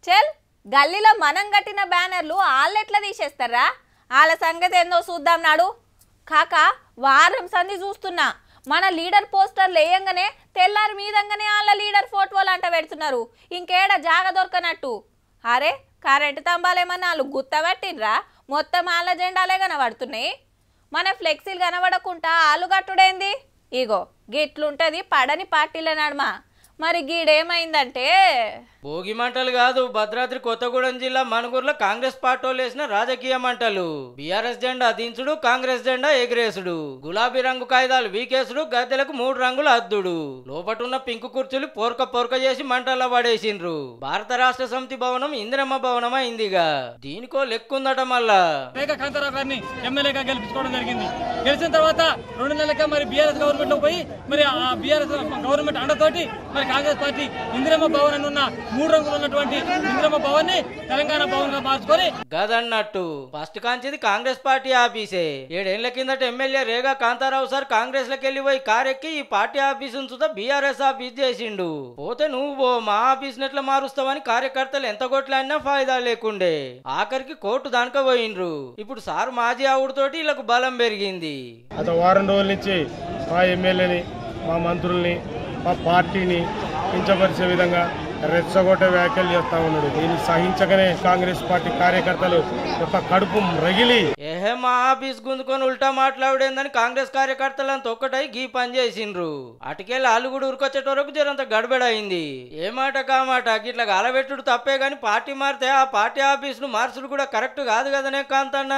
చెల్ గల్లీలో మనం కట్టిన బ్యానర్లు ఆళ్ళెట్లా తీసేస్తారా? వాళ్ళ సంగతి ఏందో చూద్దాం నాడు. కాక వారం సంధి చూస్తున్నా మన లీడర్ పోస్టర్లు వేయంగానే తెల్లారి మీదంగానే వాళ్ళ లీడర్ ఫోటోలు అంట పెడుతున్నారు. ఇంకేడ జాగ దొరకనట్టు. అరే కరెంటు తంబాలేమన్నా వాళ్ళు గుత్తబట్టినరా? మొత్తం వాళ్ళ జెండాలే కనబడుతున్నాయి. మన ఫ్లెక్సీలు కనబడకుండా ఆలు కట్టుడేంది? ఇగో గిట్లుంటది పడని పార్టీల నడుమ. మరి గీడేమైందంటే భోగి మంటలు కాదు, భద్రాద్రి కొత్తగూడెం జిల్లా మనుగురులో కాంగ్రెస్ పార్టీలు వేసిన రాజకీయ మంటలు. బీఆర్ఎస్ జెండా దించుడు, కాంగ్రెస్ జెండా ఎగిరేసుడు, గులాబీ రంగు కాగితాలు వీకేసుడు, గద్దెలకు 3 రంగుల అద్దుడు, లోపటున్న పింకు కుర్చీలు పోర్క చేసి మంటల్లో పడేసిండ్రు. భారత రాష్ట్ర సమితి భవనం ఇందిరమ్మ భవనం అయిందిగా. దీనికో లెక్కుందట. మళ్ళా కాంతారావు గారిని ఎమ్మెల్యేగా గెలిపించుకోవడం జరిగింది. గెలిచిన తర్వాత 2 నెలలుగా మరి బీఆర్ఎస్ గవర్నమెంట్ లో పోయి మరి ఆ బీఆర్ఎస్ గవర్నమెంట్ అండతోటి మరి కాంగ్రెస్ పార్టీ ఇందిరమ్మ భవన్ అని ఉన్న 3 రంగులు ఉన్నటువంటి ఇందిరమ్మ భవన్ ని తెలంగాణ భవన్ గా మార్చుకొని గదన్నట్టు ఫస్ట్ కాంచిది కాంగ్రెస్ పార్టీ ఆఫీసే. 7 ఏళ్ల కిందట ఎమ్మెల్యే రేగా కాంతారావు సార్ కాంగ్రెస్ లకి వెళ్ళిపోయి కారెక్కి ఈ పార్టీ ఆఫీస్ ఉంచుతా బీఆర్ఎస్ ఆఫీస్ చేసిండు. పోతే నువ్వు మా ఆఫీస్ నెట్లా మారుస్తావని కార్యకర్తలు ఎంత కొట్లాడినా ఫాయిదా లేకుండే. ఆఖరికి కోర్టు దానిక పోయిండ్రు. ఇప్పుడు సార్ మాజీ ఆవుడితోటి వీళ్ళకు బలం పెరిగింది. గత వారం రోజుల నుంచి మా ఎమ్మెల్యేని, మా మంత్రుల్ని, మా పార్టీని కించపరిచే విధంగా రెచ్చగొట్టే వ్యాఖ్యలు చేస్తా ఉన్నాడు. దీన్ని సహించగానే కాంగ్రెస్ పార్టీ కార్యకర్తలు యొక్క కడుపు రగిలి మా ఆఫీస్ గుంజుకొని ఉల్టా మాట్లాడేందని కాంగ్రెస్ కార్యకర్తలంతా ఒక్కటై గీ పని చేసిండ్రు. అటుకెళ్ళి వాళ్ళు కూడా ఉరికొచ్చేట వరకు జరంత గడబడైంది. ఏ మాట కామాట గిట్లా గాలబెట్టుడు తప్పే గాని పార్టీ మారితే ఆ పార్టీ ఆఫీస్ ను మార్చుడు కూడా కరెక్ట్ కాదు కదనే కాంతన్న.